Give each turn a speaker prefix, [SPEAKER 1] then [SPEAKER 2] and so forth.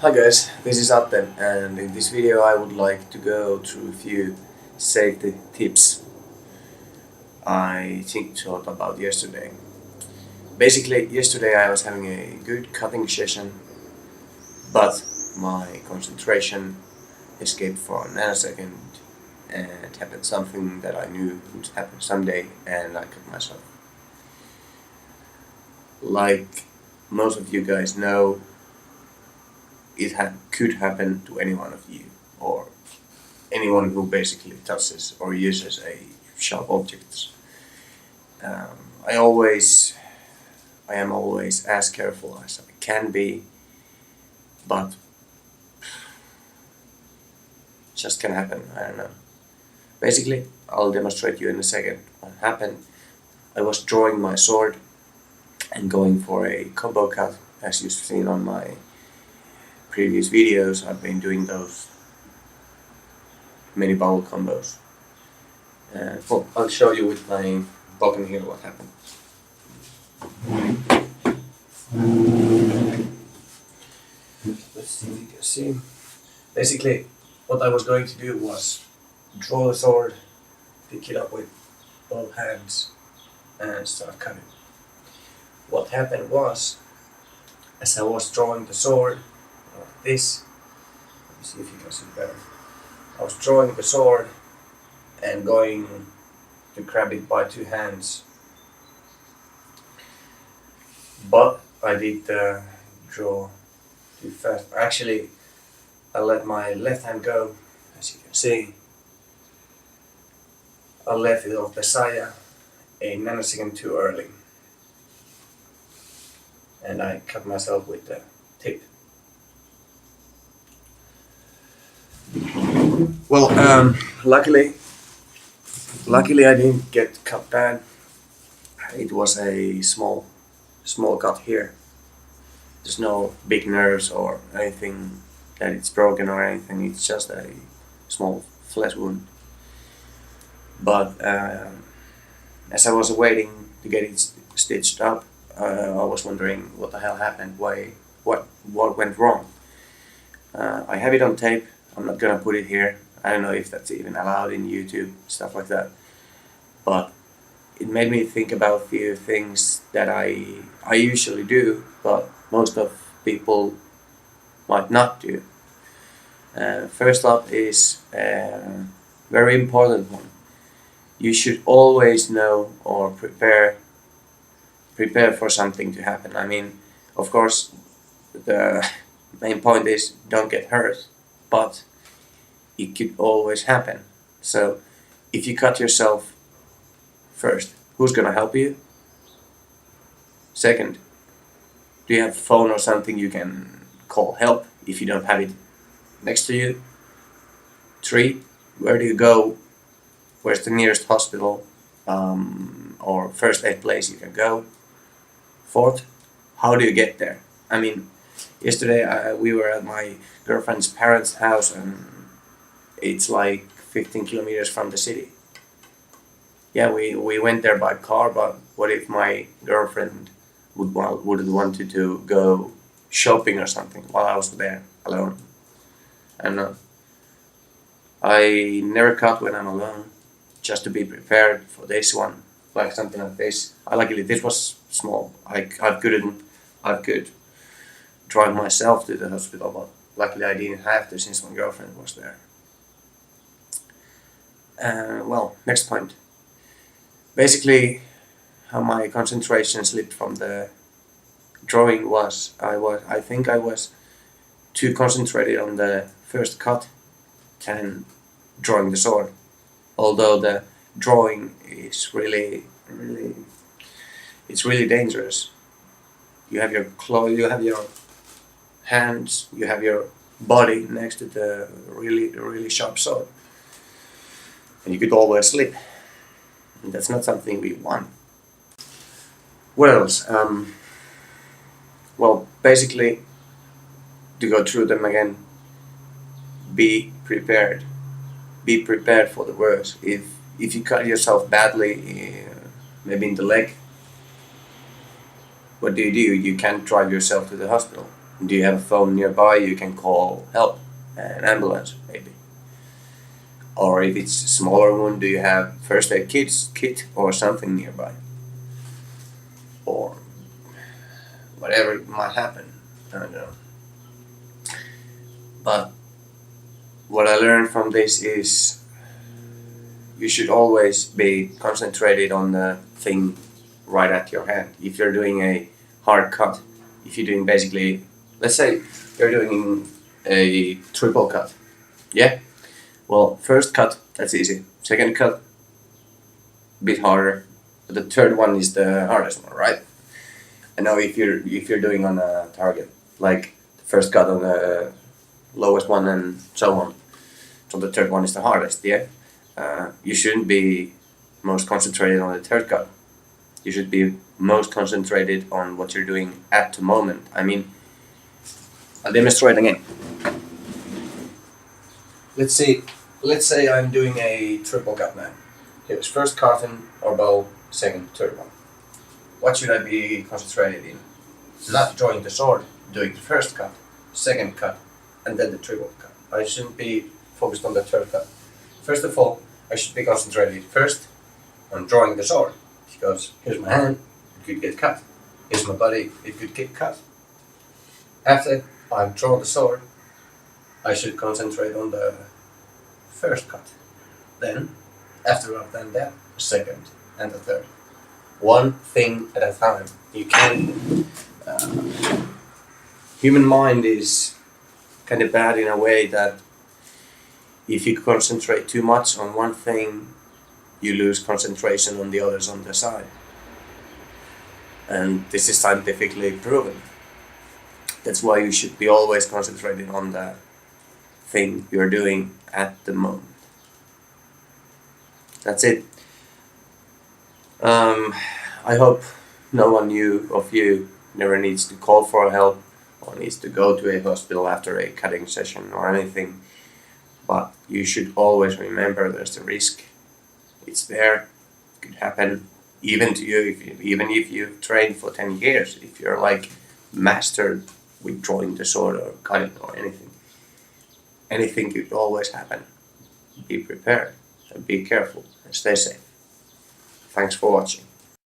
[SPEAKER 1] Hi guys, this is Atte, and in this video I would like to go through a few safety tips I thought about yesterday. Basically, yesterday I was having a good cutting session, but my concentration escaped for a nanosecond and happened something that I knew would happen someday, and I cut myself. Like most of you guys know, could happen to any one of you, or anyone who basically touches or uses a sharp objects. Um, I always, I am always as careful as I can be, but just can happen. I don't know. Basically, I'll demonstrate you in a second what happened. I was drawing my sword and going for a combo cut, as you've seen on my previous videos. I've been doing those many bowel combos. Well, I'll show you with my button here what happened. Let's see if you can see. Basically, what I was going to do was draw the sword, pick it up with both hands, and start cutting. What happened was, as I was drawing the sword, like this, let me see if you can see better. I was drawing the sword and going to grab it by two hands, but I did draw too fast. Actually, I let my left hand go, as you can see. I left it off the saya a nanosecond too early, and I cut myself with the tip. Well, luckily I didn't get cut bad. It was a small cut here. There's no big nerves or anything that it's broken or anything. It's just a small flesh wound. But as I was waiting to get it stitched up, I was wondering what the hell happened. What went wrong? I have it on tape. I'm not gonna put it here. I don't know if that's even allowed in YouTube, stuff like that. But it made me think about a few things that I usually do, but most of people might not do. First up is a very important one. You should always know or prepare for something to happen. I mean, of course, the main point is don't get hurt, but it could always happen. So if you cut yourself, first, who's gonna help you? Second, do you have a phone or something you can call help if you don't have it next to you? 3, where do you go? Where's the nearest hospital or first aid place you can go? 4th, how do you get there? I mean, yesterday we were at my girlfriend's parents' house, and it's like 15 kilometers from the city. Yeah, we went there by car, but what if my girlfriend would wanted to go shopping or something while I was there alone? I don't know. I never cut when I'm alone, just to be prepared for this one, like something like this. Luckily this was small. I could drive myself to the hospital, but luckily I didn't have to since my girlfriend was there. Well, next point. Basically, how my concentration slipped from the drawing was I think I was too concentrated on the first cut and drawing the sword. Although the drawing is really dangerous. You have you have your hands, you have your body next to the really sharp sword, and you could always slip. And that's not something we want. What else? Well, basically, to go through them again, be prepared. Be prepared for the worst. If you cut yourself badly, maybe in the leg, what do? You can't drive yourself to the hospital. Do you have a phone nearby? You can call help, an ambulance maybe. Or if it's a smaller one, do you have first aid kit or something nearby? Or whatever might happen, I don't know. But what I learned from this is you should always be concentrated on the thing right at your hand. If you're doing a hard cut, if you're doing basically, let's say you're doing a triple cut, yeah? Well, first cut, that's easy. Second cut, a bit harder. But the third one is the hardest one, right? I know if you're doing on a target, like the first cut on the lowest one and so on. So the third one is the hardest, yeah? You shouldn't be most concentrated on the third cut. You should be most concentrated on what you're doing at the moment. I mean, I'll demonstrate again. Let's say I'm doing a triple cut now. Here's first carton or bow, second, third one. What should I be concentrated in? Not drawing the sword, doing the first cut, second cut, and then the triple cut. I shouldn't be focused on the third cut. First of all, I should be concentrated first on drawing the sword, because here's my hand, it could get cut. Here's my body, it could get cut. After I've drawn the sword, I should concentrate on the first cut. Then, after I've done that, the second and the third. One thing at a time. You can't. Human mind is kind of bad in a way that if you concentrate too much on one thing, you lose concentration on the others on the side. And this is scientifically proven. That's why you should be always concentrating on the thing you're doing at the moment. That's it. I hope no one of you never needs to call for help or needs to go to a hospital after a cutting session or anything. But you should always remember there's a risk. It's there. It could happen even to you, even if you've trained for 10 years. If you're like mastered with drawing the sword or cutting or anything. Anything could always happen. Be prepared and be careful and stay safe. Thanks for watching.